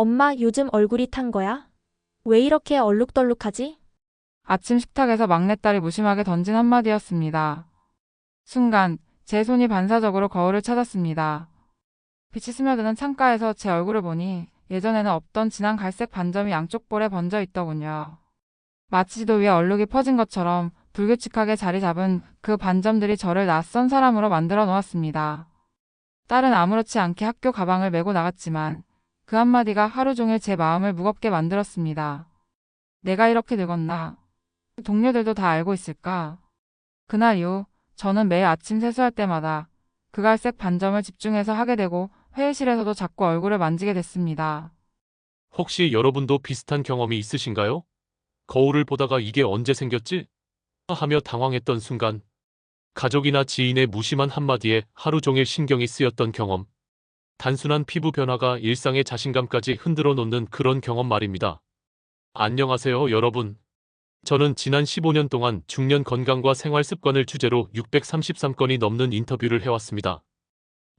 엄마, 요즘 얼굴이 탄 거야? 왜 이렇게 얼룩덜룩하지? 아침 식탁에서 막내딸이 무심하게 던진 한마디였습니다. 순간 제 손이 반사적으로 거울을 찾았습니다. 빛이 스며드는 창가에서 제 얼굴을 보니 예전에는 없던 진한 갈색 반점이 양쪽 볼에 번져 있더군요. 마치 지도 위에 얼룩이 퍼진 것처럼 불규칙하게 자리 잡은 그 반점들이 저를 낯선 사람으로 만들어 놓았습니다. 딸은 아무렇지 않게 학교 가방을 메고 나갔지만 그 한마디가 하루 종일 제 마음을 무겁게 만들었습니다. 내가 이렇게 늙었나? 동료들도 다 알고 있을까? 그날 이후 저는 매일 아침 세수할 때마다 그 갈색 반점을 집중해서 하게 되고 회의실에서도 자꾸 얼굴을 만지게 됐습니다. 혹시 여러분도 비슷한 경험이 있으신가요? 거울을 보다가 이게 언제 생겼지? 하며 당황했던 순간, 가족이나 지인의 무심한 한마디에 하루 종일 신경이 쓰였던 경험. 단순한 피부 변화가 일상의 자신감까지 흔들어 놓는 그런 경험 말입니다. 안녕하세요, 여러분. 저는 지난 15년 동안 중년 건강과 생활 습관을 주제로 633건이 넘는 인터뷰를 해왔습니다.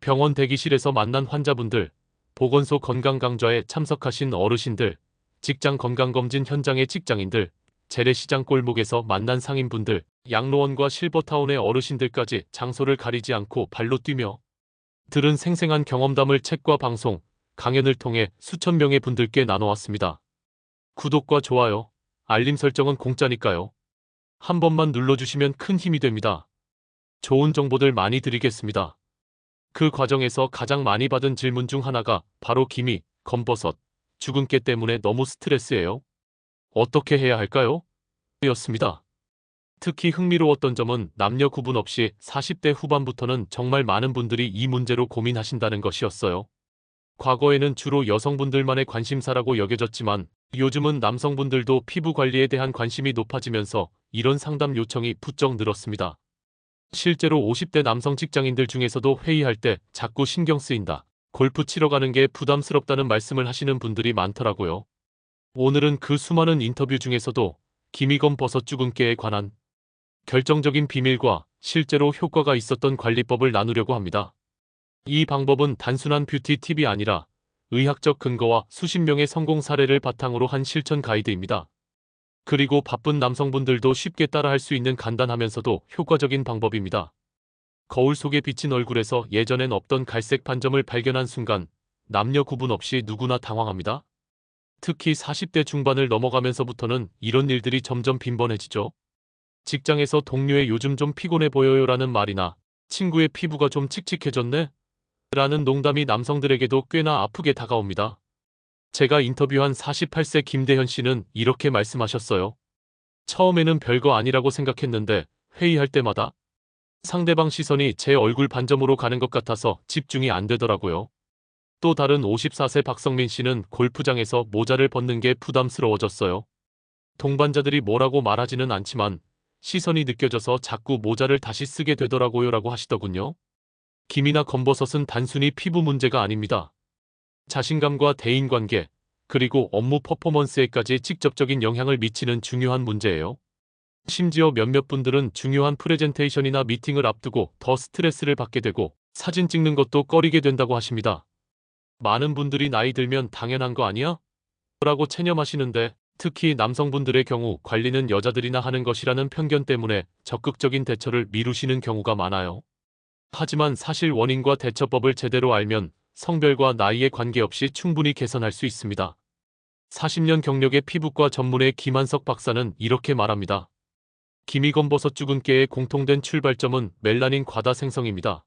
병원 대기실에서 만난 환자분들, 보건소 건강 강좌에 참석하신 어르신들, 직장 건강검진 현장의 직장인들, 재래시장 골목에서 만난 상인분들, 양로원과 실버타운의 어르신들까지 장소를 가리지 않고 발로 뛰며 들은 생생한 경험담을 책과 방송, 강연을 통해 수천 명의 분들께 나눠왔습니다. 구독과 좋아요, 알림 설정은 공짜니까요. 한 번만 눌러주시면 큰 힘이 됩니다. 좋은 정보들 많이 드리겠습니다. 그 과정에서 가장 많이 받은 질문 중 하나가 바로 기미, 검버섯, 주근깨 때문에 너무 스트레스예요. 어떻게 해야 할까요? 였습니다. 특히 흥미로웠던 점은 남녀 구분 없이 40대 후반부터는 정말 많은 분들이 이 문제로 고민하신다는 것이었어요. 과거에는 주로 여성분들만의 관심사라고 여겨졌지만 요즘은 남성분들도 피부 관리에 대한 관심이 높아지면서 이런 상담 요청이 부쩍 늘었습니다. 실제로 50대 남성 직장인들 중에서도 회의할 때 자꾸 신경 쓰인다, 골프 치러 가는 게 부담스럽다는 말씀을 하시는 분들이 많더라고요. 오늘은 그 수많은 인터뷰 중에서도 기미검 버섯 주근깨에 관한 결정적인 비밀과 실제로 효과가 있었던 관리법을 나누려고 합니다. 이 방법은 단순한 뷰티 팁이 아니라 의학적 근거와 수십 명의 성공 사례를 바탕으로 한 실천 가이드입니다. 그리고 바쁜 남성분들도 쉽게 따라할 수 있는 간단하면서도 효과적인 방법입니다. 거울 속에 비친 얼굴에서 예전엔 없던 갈색 반점을 발견한 순간 남녀 구분 없이 누구나 당황합니다. 특히 40대 중반을 넘어가면서부터는 이런 일들이 점점 빈번해지죠. 직장에서 동료의 요즘 좀 피곤해 보여요라는 말이나 친구의 피부가 좀 칙칙해졌네? 라는 농담이 남성들에게도 꽤나 아프게 다가옵니다. 제가 인터뷰한 48세 김대현 씨는 이렇게 말씀하셨어요. 처음에는 별거 아니라고 생각했는데 회의할 때마다 상대방 시선이 제 얼굴 반점으로 가는 것 같아서 집중이 안 되더라고요. 또 다른 54세 박성민 씨는 골프장에서 모자를 벗는 게 부담스러워졌어요. 동반자들이 뭐라고 말하지는 않지만 시선이 느껴져서 자꾸 모자를 다시 쓰게 되더라고요 라고 하시더군요. 기미나 검버섯은 단순히 피부 문제가 아닙니다. 자신감과 대인관계, 그리고 업무 퍼포먼스에까지 직접적인 영향을 미치는 중요한 문제예요. 심지어 몇몇 분들은 중요한 프레젠테이션이나 미팅을 앞두고 더 스트레스를 받게 되고 사진 찍는 것도 꺼리게 된다고 하십니다. 많은 분들이 나이 들면 당연한 거 아니야? 라고 체념하시는데 특히 남성분들의 경우 관리는 여자들이나 하는 것이라는 편견 때문에 적극적인 대처를 미루시는 경우가 많아요. 하지만 사실 원인과 대처법을 제대로 알면 성별과 나이에 관계없이 충분히 개선할 수 있습니다. 40년 경력의 피부과 전문의 김한석 박사는 이렇게 말합니다. 기미검버섯 주근깨의 공통된 출발점은 멜라닌 과다 생성입니다.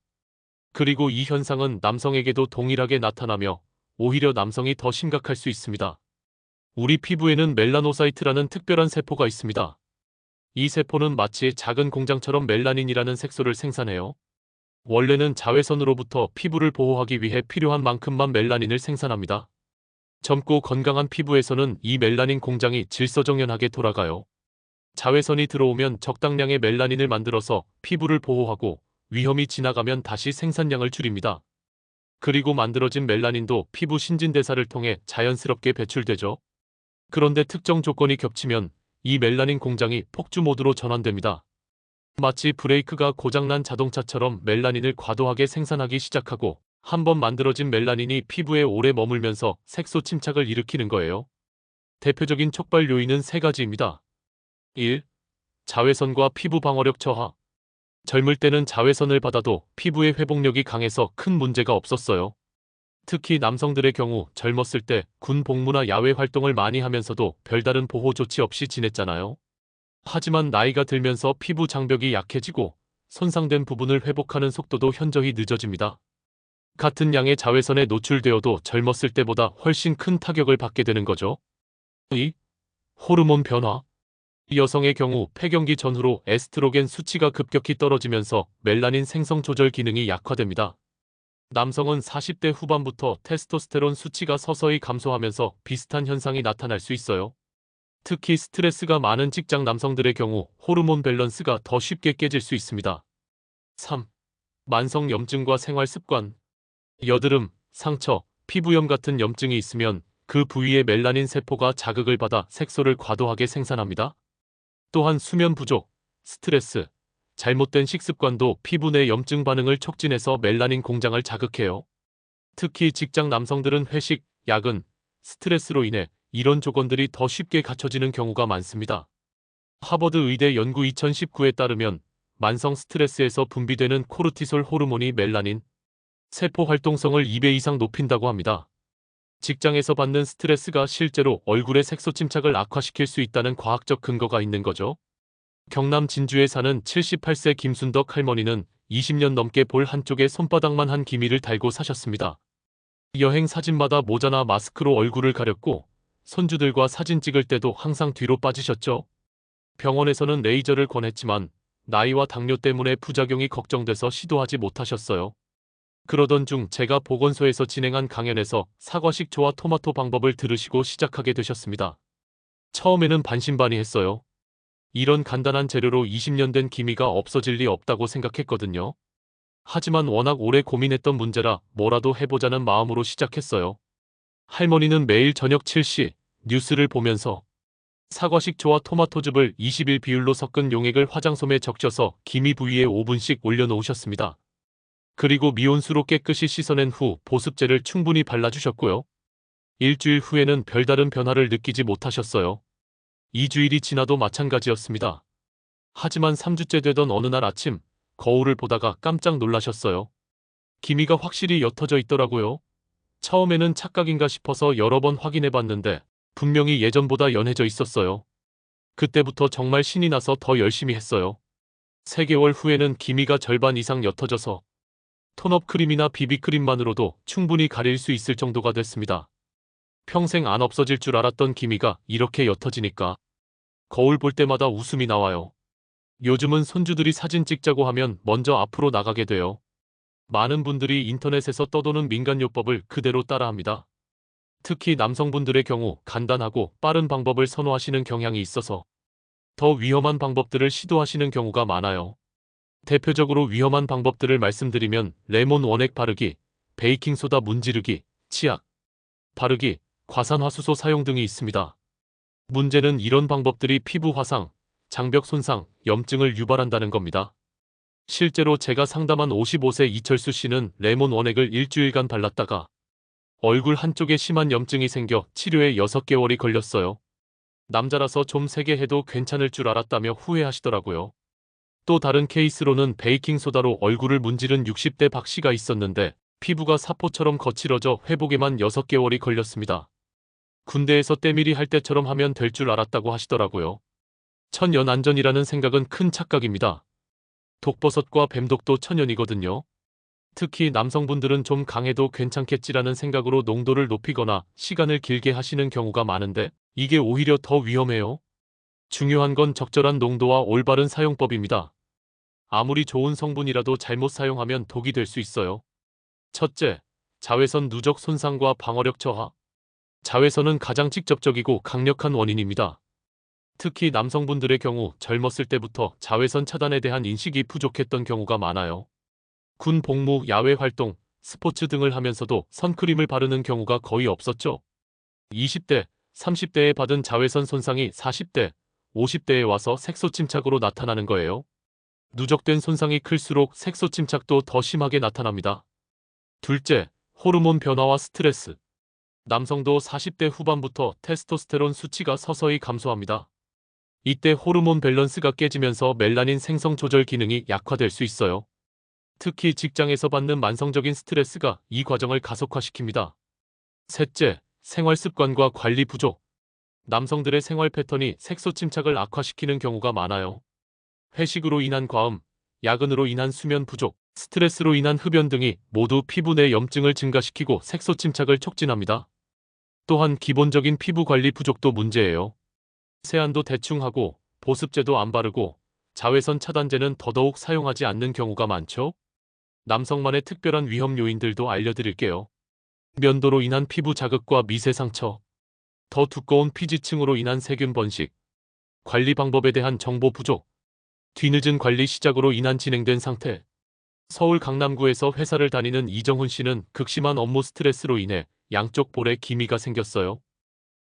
그리고 이 현상은 남성에게도 동일하게 나타나며 오히려 남성이 더 심각할 수 있습니다. 우리 피부에는 멜라노사이트라는 특별한 세포가 있습니다. 이 세포는 마치 작은 공장처럼 멜라닌이라는 색소를 생산해요. 원래는 자외선으로부터 피부를 보호하기 위해 필요한 만큼만 멜라닌을 생산합니다. 젊고 건강한 피부에서는 이 멜라닌 공장이 질서정연하게 돌아가요. 자외선이 들어오면 적당량의 멜라닌을 만들어서 피부를 보호하고 위험이 지나가면 다시 생산량을 줄입니다. 그리고 만들어진 멜라닌도 피부 신진대사를 통해 자연스럽게 배출되죠. 그런데 특정 조건이 겹치면 이 멜라닌 공장이 폭주 모드로 전환됩니다. 마치 브레이크가 고장난 자동차처럼 멜라닌을 과도하게 생산하기 시작하고 한번 만들어진 멜라닌이 피부에 오래 머물면서 색소 침착을 일으키는 거예요. 대표적인 촉발 요인은 세 가지입니다. 1. 자외선과 피부 방어력 저하. 젊을 때는 자외선을 받아도 피부의 회복력이 강해서 큰 문제가 없었어요. 특히 남성들의 경우 젊었을 때 군 복무나 야외 활동을 많이 하면서도 별다른 보호 조치 없이 지냈잖아요. 하지만 나이가 들면서 피부 장벽이 약해지고 손상된 부분을 회복하는 속도도 현저히 늦어집니다. 같은 양의 자외선에 노출되어도 젊었을 때보다 훨씬 큰 타격을 받게 되는 거죠. 2. 호르몬 변화. 여성의 경우 폐경기 전후로 에스트로겐 수치가 급격히 떨어지면서 멜라닌 생성 조절 기능이 약화됩니다. 남성은 40대 후반부터 테스토스테론 수치가 서서히 감소하면서 비슷한 현상이 나타날 수 있어요. 특히 스트레스가 많은 직장 남성들의 경우 호르몬 밸런스가 더 쉽게 깨질 수 있습니다. 3. 만성 염증과 생활 습관. 여드름, 상처, 피부염 같은 염증이 있으면 그 부위의 멜라닌 세포가 자극을 받아 색소를 과도하게 생산합니다. 또한 수면 부족, 스트레스, 잘못된 식습관도 피부 내 염증 반응을 촉진해서 멜라닌 공장을 자극해요. 특히 직장 남성들은 회식, 야근, 스트레스로 인해 이런 조건들이 더 쉽게 갖춰지는 경우가 많습니다. 하버드 의대 연구 2019에 따르면 만성 스트레스에서 분비되는 코르티솔 호르몬이 멜라닌 세포 활동성을 2배 이상 높인다고 합니다. 직장에서 받는 스트레스가 실제로 얼굴의 색소 침착을 악화시킬 수 있다는 과학적 근거가 있는 거죠. 경남 진주에 사는 78세 김순덕 할머니는 20년 넘게 볼 한쪽에 손바닥만 한 기미를 달고 사셨습니다. 여행 사진마다 모자나 마스크로 얼굴을 가렸고 손주들과 사진 찍을 때도 항상 뒤로 빠지셨죠. 병원에서는 레이저를 권했지만 나이와 당뇨 때문에 부작용이 걱정돼서 시도하지 못하셨어요. 그러던 중 제가 보건소에서 진행한 강연에서 사과식초와 토마토 방법을 들으시고 시작하게 되셨습니다. 처음에는 반신반의했어요. 이런 간단한 재료로 20년 된 기미가 없어질 리 없다고 생각했거든요. 하지만 워낙 오래 고민했던 문제라 뭐라도 해보자는 마음으로 시작했어요. 할머니는 매일 저녁 7시 뉴스를 보면서 사과식초와 토마토즙을 20일 비율로 섞은 용액을 화장솜에 적셔서 기미 부위에 5분씩 올려놓으셨습니다. 그리고 미온수로 깨끗이 씻어낸 후 보습제를 충분히 발라주셨고요. 일주일 후에는 별다른 변화를 느끼지 못하셨어요. 2주일이 지나도 마찬가지였습니다. 하지만 3주째 되던 어느 날 아침 거울을 보다가 깜짝 놀라셨어요. 기미가 확실히 옅어져 있더라고요. 처음에는 착각인가 싶어서 여러 번 확인해봤는데 분명히 예전보다 연해져 있었어요. 그때부터 정말 신이 나서 더 열심히 했어요. 3개월 후에는 기미가 절반 이상 옅어져서 톤업 크림이나 비비크림만으로도 충분히 가릴 수 있을 정도가 됐습니다. 평생 안 없어질 줄 알았던 기미가 이렇게 옅어지니까 거울 볼 때마다 웃음이 나와요. 요즘은 손주들이 사진 찍자고 하면 먼저 앞으로 나가게 돼요. 많은 분들이 인터넷에서 떠도는 민간요법을 그대로 따라합니다. 특히 남성분들의 경우 간단하고 빠른 방법을 선호하시는 경향이 있어서 더 위험한 방법들을 시도하시는 경우가 많아요. 대표적으로 위험한 방법들을 말씀드리면 레몬 원액 바르기, 베이킹소다 문지르기, 치약 바르기, 과산화수소 사용 등이 있습니다. 문제는 이런 방법들이 피부 화상, 장벽 손상, 염증을 유발한다는 겁니다. 실제로 제가 상담한 55세 이철수 씨는 레몬 원액을 일주일간 발랐다가 얼굴 한쪽에 심한 염증이 생겨 치료에 6개월이 걸렸어요. 남자라서 좀 세게 해도 괜찮을 줄 알았다며 후회하시더라고요. 또 다른 케이스로는 베이킹소다로 얼굴을 문지른 60대 박 씨가 있었는데 피부가 사포처럼 거칠어져 회복에만 6개월이 걸렸습니다. 군대에서 때밀이 할 때처럼 하면 될 줄 알았다고 하시더라고요. 천연안전이라는 생각은 큰 착각입니다. 독버섯과 뱀독도 천연이거든요. 특히 남성분들은 좀 강해도 괜찮겠지라는 생각으로 농도를 높이거나 시간을 길게 하시는 경우가 많은데 이게 오히려 더 위험해요. 중요한 건 적절한 농도와 올바른 사용법입니다. 아무리 좋은 성분이라도 잘못 사용하면 독이 될 수 있어요. 첫째, 자외선 누적 손상과 방어력 저하. 자외선은 가장 직접적이고 강력한 원인입니다. 특히 남성분들의 경우 젊었을 때부터 자외선 차단에 대한 인식이 부족했던 경우가 많아요. 군 복무, 야외 활동, 스포츠 등을 하면서도 선크림을 바르는 경우가 거의 없었죠. 20대, 30대에 받은 자외선 손상이 40대, 50대에 와서 색소 침착으로 나타나는 거예요. 누적된 손상이 클수록 색소 침착도 더 심하게 나타납니다. 둘째, 호르몬 변화와 스트레스. 남성도 40대 후반부터 테스토스테론 수치가 서서히 감소합니다. 이때 호르몬 밸런스가 깨지면서 멜라닌 생성 조절 기능이 약화될 수 있어요. 특히 직장에서 받는 만성적인 스트레스가 이 과정을 가속화시킵니다. 셋째, 생활 습관과 관리 부족. 남성들의 생활 패턴이 색소 침착을 악화시키는 경우가 많아요. 회식으로 인한 과음, 야근으로 인한 수면 부족, 스트레스로 인한 흡연 등이 모두 피부 내 염증을 증가시키고 색소 침착을 촉진합니다. 또한 기본적인 피부 관리 부족도 문제예요. 세안도 대충 하고 보습제도 안 바르고 자외선 차단제는 더더욱 사용하지 않는 경우가 많죠. 남성만의 특별한 위험 요인들도 알려드릴게요. 면도로 인한 피부 자극과 미세 상처, 더 두꺼운 피지층으로 인한 세균 번식, 관리 방법에 대한 정보 부족, 뒤늦은 관리 시작으로 인한 진행된 상태. 서울 강남구에서 회사를 다니는 이정훈 씨는 극심한 업무 스트레스로 인해 양쪽 볼에 기미가 생겼어요.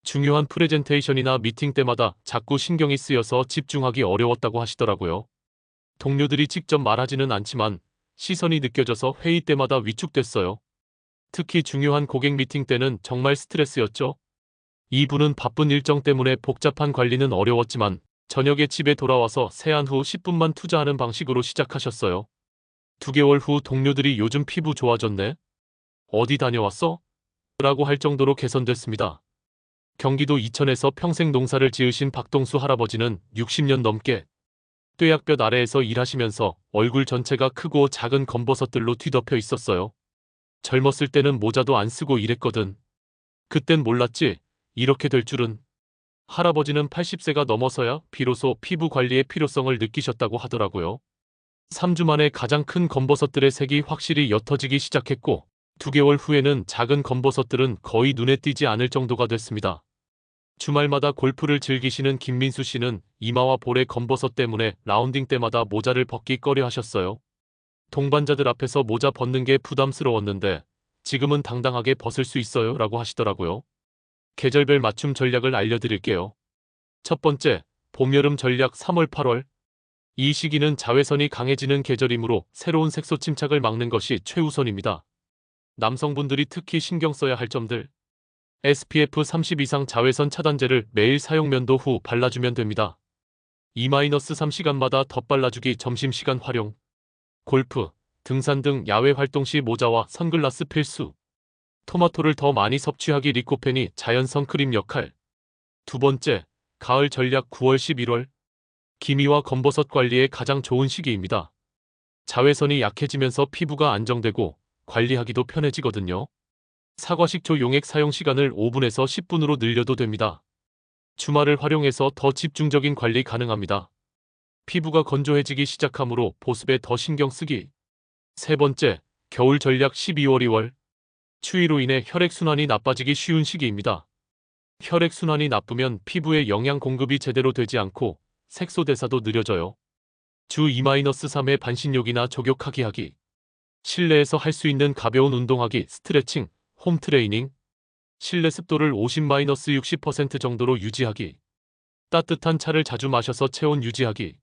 중요한 프레젠테이션이나 미팅 때마다 자꾸 신경이 쓰여서 집중하기 어려웠다고 하시더라고요. 동료들이 직접 말하지는 않지만 시선이 느껴져서 회의 때마다 위축됐어요. 특히 중요한 고객 미팅 때는 정말 스트레스였죠. 이분은 바쁜 일정 때문에 복잡한 관리는 어려웠지만 저녁에 집에 돌아와서 세안 후 10분만 투자하는 방식으로 시작하셨어요. 2개월 후 동료들이 요즘 피부 좋아졌네? 어디 다녀왔어? 라고 할 정도로 개선됐습니다. 경기도 이천에서 평생 농사를 지으신 박동수 할아버지는 60년 넘게 뙤약볕 아래에서 일하시면서 얼굴 전체가 크고 작은 검버섯들로 뒤덮여 있었어요. 젊었을 때는 모자도 안 쓰고 일했거든. 그땐 몰랐지, 이렇게 될 줄은. 할아버지는 80세가 넘어서야 비로소 피부 관리의 필요성을 느끼셨다고 하더라고요. 3주 만에 가장 큰 검버섯들의 색이 확실히 옅어지기 시작했고 2개월 후에는 작은 검버섯들은 거의 눈에 띄지 않을 정도가 됐습니다. 주말마다 골프를 즐기시는 김민수 씨는 이마와 볼의 검버섯 때문에 라운딩 때마다 모자를 벗기 꺼려 하셨어요. 동반자들 앞에서 모자 벗는 게 부담스러웠는데 지금은 당당하게 벗을 수 있어요 라고 하시더라고요. 계절별 맞춤 전략을 알려드릴게요. 첫 번째, 봄, 여름 전략 3월, 8월. 이 시기는 자외선이 강해지는 계절이므로 새로운 색소 침착을 막는 것이 최우선입니다. 남성분들이 특히 신경 써야 할 점들. SPF 30 이상 자외선 차단제를 매일 사용 면도 후 발라주면 됩니다. 2-3시간마다 덧발라주기 점심시간 활용. 골프, 등산 등 야외 활동 시 모자와 선글라스 필수. 토마토를 더 많이 섭취하기 리코펜이 자연 선크림 역할. 두 번째, 가을 전략 9월 11월. 기미와 검버섯 관리에 가장 좋은 시기입니다. 자외선이 약해지면서 피부가 안정되고 관리하기도 편해지거든요. 사과식초 용액 사용 시간을 5분에서 10분으로 늘려도 됩니다. 주말을 활용해서 더 집중적인 관리 가능합니다. 피부가 건조해지기 시작하므로 보습에 더 신경 쓰기. 세 번째, 겨울 전략 12월 2월. 추위로 인해 혈액순환이 나빠지기 쉬운 시기입니다. 혈액순환이 나쁘면 피부에 영양 공급이 제대로 되지 않고 색소 대사도 느려져요. 주 2-3회 반신욕이나 족욕하기 하기. 실내에서 할 수 있는 가벼운 운동하기, 스트레칭, 홈 트레이닝. 실내 습도를 50-60% 정도로 유지하기. 따뜻한 차를 자주 마셔서 체온 유지하기.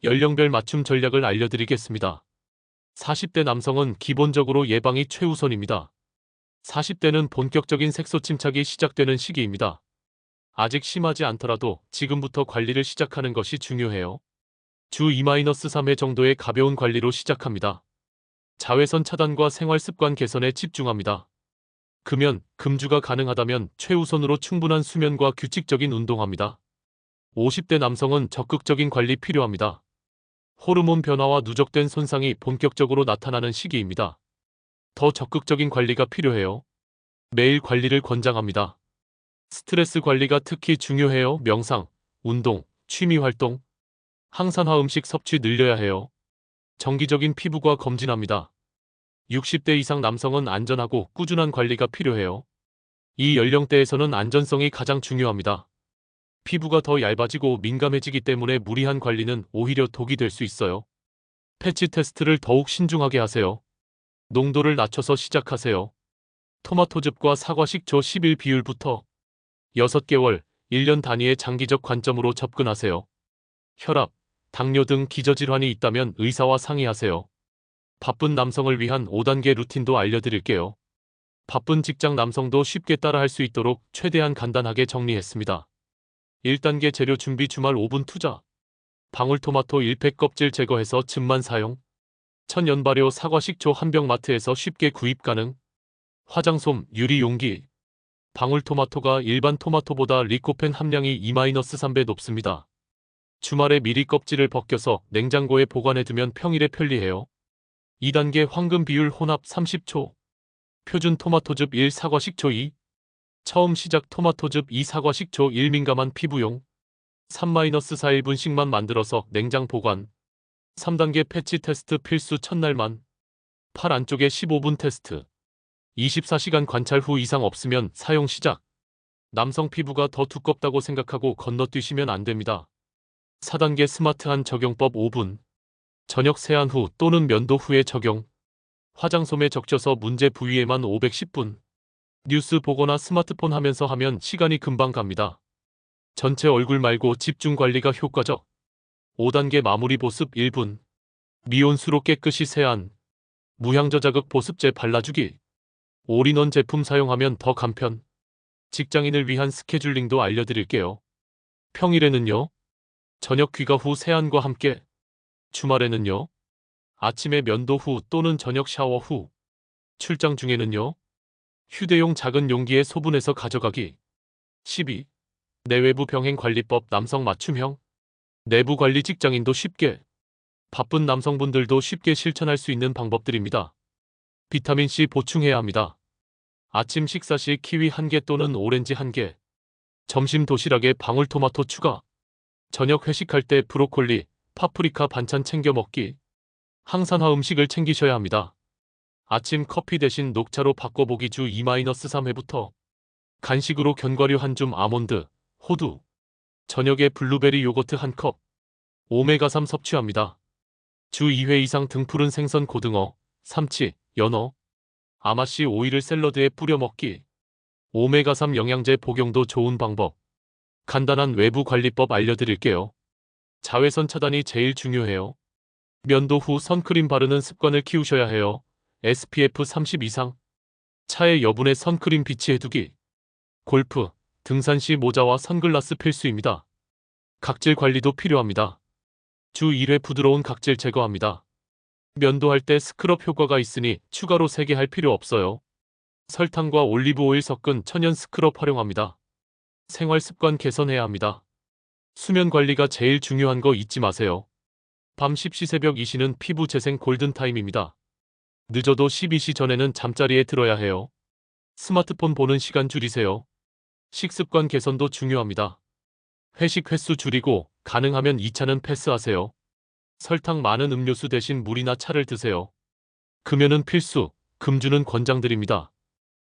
연령별 맞춤 전략을 알려드리겠습니다. 40대 남성은 기본적으로 예방이 최우선입니다. 40대는 본격적인 색소 침착이 시작되는 시기입니다. 아직 심하지 않더라도 지금부터 관리를 시작하는 것이 중요해요. 주 2-3회 정도의 가벼운 관리로 시작합니다. 자외선 차단과 생활 습관 개선에 집중합니다. 금연, 금주가 가능하다면 최우선으로 충분한 수면과 규칙적인 운동합니다. 50대 남성은 적극적인 관리 필요합니다. 호르몬 변화와 누적된 손상이 본격적으로 나타나는 시기입니다. 더 적극적인 관리가 필요해요. 매일 관리를 권장합니다. 스트레스 관리가 특히 중요해요. 명상, 운동, 취미 활동, 항산화 음식 섭취 늘려야 해요. 정기적인 피부과 검진합니다. 60대 이상 남성은 안전하고 꾸준한 관리가 필요해요. 이 연령대에서는 안전성이 가장 중요합니다. 피부가 더 얇아지고 민감해지기 때문에 무리한 관리는 오히려 독이 될 수 있어요. 패치 테스트를 더욱 신중하게 하세요. 농도를 낮춰서 시작하세요. 토마토즙과 사과식초 11 비율부터 6개월, 1년 단위의 장기적 관점으로 접근하세요. 혈압, 당뇨 등 기저질환이 있다면 의사와 상의하세요. 바쁜 남성을 위한 5단계 루틴도 알려드릴게요. 바쁜 직장 남성도 쉽게 따라할 수 있도록 최대한 간단하게 정리했습니다. 1단계 재료 준비 주말 5분 투자. 방울토마토 1팩 껍질 제거해서 즙만 사용. 천연발효 사과 식초 한 병 마트에서 쉽게 구입 가능. 화장솜 유리 용기. 방울토마토가 일반 토마토보다 리코펜 함량이 2-3배 높습니다. 주말에 미리 껍질을 벗겨서 냉장고에 보관해두면 평일에 편리해요. 2단계 황금 비율 혼합 30초. 표준 토마토즙 1 사과 식초 2. 처음 시작 토마토즙 2 사과 식초 1 민감한 피부용. 3-4 1분씩만 만들어서 냉장 보관. 3단계 패치 테스트 필수 첫날만. 팔 안쪽에 15분 테스트. 24시간 관찰 후 이상 없으면 사용 시작. 남성 피부가 더 두껍다고 생각하고 건너뛰시면 안 됩니다. 4단계 스마트한 적용법 5분. 저녁 세안 후 또는 면도 후에 적용. 화장솜에 적셔서 문제 부위에만 510분. 뉴스 보거나 스마트폰 하면서 하면 시간이 금방 갑니다. 전체 얼굴 말고 집중 관리가 효과적. 5단계 마무리 보습 1분. 미온수로 깨끗이 세안. 무향저자극 보습제 발라주기. 올인원 제품 사용하면 더 간편. 직장인을 위한 스케줄링도 알려드릴게요. 평일에는요. 저녁 귀가 후 세안과 함께. 주말에는요. 아침에 면도 후 또는 저녁 샤워 후. 출장 중에는요. 휴대용 작은 용기에 소분해서 가져가기. 12. 내외부 병행 관리법 남성 맞춤형. 내부 관리 직장인도 쉽게. 바쁜 남성분들도 쉽게 실천할 수 있는 방법들입니다. 비타민C 보충해야 합니다. 아침 식사 시 키위 1개 또는 오렌지 1개. 점심 도시락에 방울토마토 추가. 저녁 회식할 때 브로콜리, 파프리카 반찬 챙겨 먹기. 항산화 음식을 챙기셔야 합니다. 아침 커피 대신 녹차로 바꿔보기 주 2-3회부터. 간식으로 견과류 한 줌 아몬드, 호두. 저녁에 블루베리 요거트 1컵. 오메가3 섭취합니다. 주 2회 이상 등푸른 생선 고등어, 삼치, 연어. 아마씨 오일을 샐러드에 뿌려 먹기. 오메가3 영양제 복용도 좋은 방법. 간단한 외부 관리법 알려드릴게요. 자외선 차단이 제일 중요해요. 면도 후 선크림 바르는 습관을 키우셔야 해요. SPF 30 이상. 차에 여분의 선크림 비치해두기. 골프, 등산 시 모자와 선글라스 필수입니다. 각질 관리도 필요합니다. 주 1회 부드러운 각질 제거합니다. 면도할 때 스크럽 효과가 있으니 추가로 세게 할 필요 없어요. 설탕과 올리브 오일 섞은 천연 스크럽 활용합니다. 생활 습관 개선해야 합니다. 수면 관리가 제일 중요한 거 잊지 마세요. 밤 10시 새벽 2시는 피부 재생 골든타임입니다. 늦어도 12시 전에는 잠자리에 들어야 해요. 스마트폰 보는 시간 줄이세요. 식습관 개선도 중요합니다. 회식 횟수 줄이고 가능하면 2차는 패스하세요. 설탕 많은 음료수 대신 물이나 차를 드세요. 금연은 필수, 금주는 권장드립니다.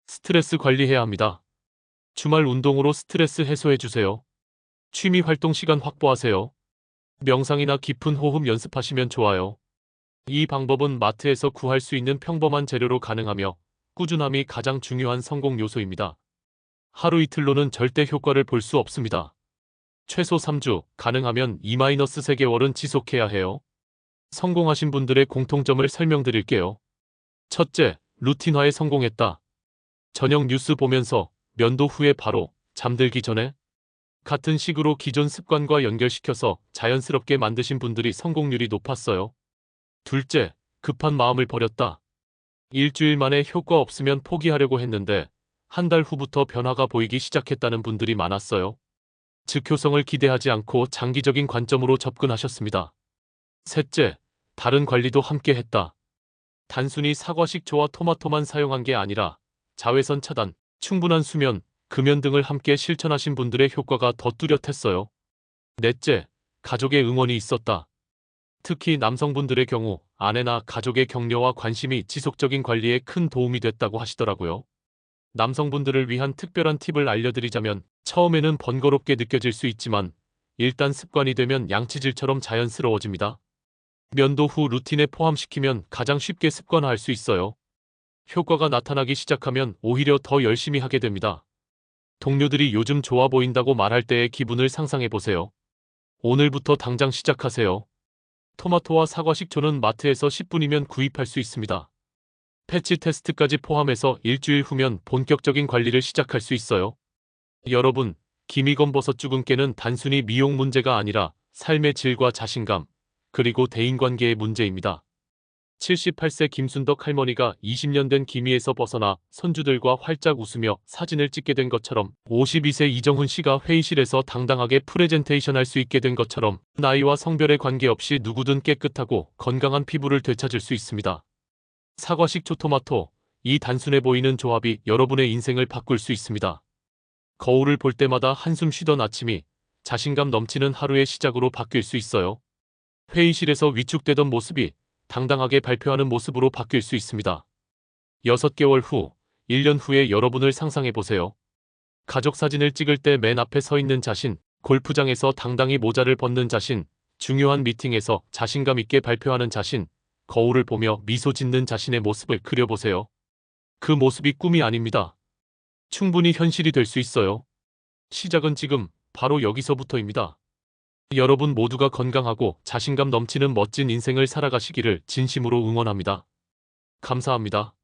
스트레스 관리해야 합니다. 주말 운동으로 스트레스 해소해주세요. 취미 활동 시간 확보하세요. 명상이나 깊은 호흡 연습하시면 좋아요. 이 방법은 마트에서 구할 수 있는 평범한 재료로 가능하며 꾸준함이 가장 중요한 성공 요소입니다. 하루 이틀로는 절대 효과를 볼 수 없습니다. 최소 3주, 가능하면 2-3개월은 지속해야 해요. 성공하신 분들의 공통점을 설명드릴게요. 첫째, 루틴화에 성공했다. 저녁 뉴스 보면서 면도 후에 바로 잠들기 전에 같은 식으로 기존 습관과 연결시켜서 자연스럽게 만드신 분들이 성공률이 높았어요. 둘째, 급한 마음을 버렸다. 일주일 만에 효과 없으면 포기하려고 했는데 한 달 후부터 변화가 보이기 시작했다는 분들이 많았어요. 즉효성을 기대하지 않고 장기적인 관점으로 접근하셨습니다. 셋째, 다른 관리도 함께 했다. 단순히 사과 식초와 토마토만 사용한 게 아니라 자외선 차단, 충분한 수면, 금연 등을 함께 실천하신 분들의 효과가 더 뚜렷했어요. 넷째, 가족의 응원이 있었다. 특히 남성분들의 경우 아내나 가족의 격려와 관심이 지속적인 관리에 큰 도움이 됐다고 하시더라고요. 남성분들을 위한 특별한 팁을 알려드리자면 처음에는 번거롭게 느껴질 수 있지만 일단 습관이 되면 양치질처럼 자연스러워집니다. 면도 후 루틴에 포함시키면 가장 쉽게 습관화할 수 있어요. 효과가 나타나기 시작하면 오히려 더 열심히 하게 됩니다. 동료들이 요즘 좋아 보인다고 말할 때의 기분을 상상해 보세요. 오늘부터 당장 시작하세요. 토마토와 사과 식초는 마트에서 10분이면 구입할 수 있습니다. 패치 테스트까지 포함해서 일주일 후면 본격적인 관리를 시작할 수 있어요. 여러분, 기미건버섯 주근깨는 단순히 미용 문제가 아니라 삶의 질과 자신감, 그리고 대인관계의 문제입니다. 78세 김순덕 할머니가 20년 된 기미에서 벗어나 손주들과 활짝 웃으며 사진을 찍게 된 것처럼 52세 이정훈 씨가 회의실에서 당당하게 프레젠테이션 할 수 있게 된 것처럼 나이와 성별에 관계없이 누구든 깨끗하고 건강한 피부를 되찾을 수 있습니다. 사과 식초 토마토, 이 단순해 보이는 조합이 여러분의 인생을 바꿀 수 있습니다. 거울을 볼 때마다 한숨 쉬던 아침이 자신감 넘치는 하루의 시작으로 바뀔 수 있어요. 회의실에서 위축되던 모습이 당당하게 발표하는 모습으로 바뀔 수 있습니다. 6개월 후, 1년 후에 여러분을 상상해 보세요. 가족 사진을 찍을 때 맨 앞에 서 있는 자신, 골프장에서 당당히 모자를 벗는 자신, 중요한 미팅에서 자신감 있게 발표하는 자신, 거울을 보며 미소 짓는 자신의 모습을 그려보세요. 그 모습이 꿈이 아닙니다. 충분히 현실이 될 수 있어요. 시작은 지금, 바로 여기서부터입니다. 여러분 모두가 건강하고 자신감 넘치는 멋진 인생을 살아가시기를 진심으로 응원합니다. 감사합니다.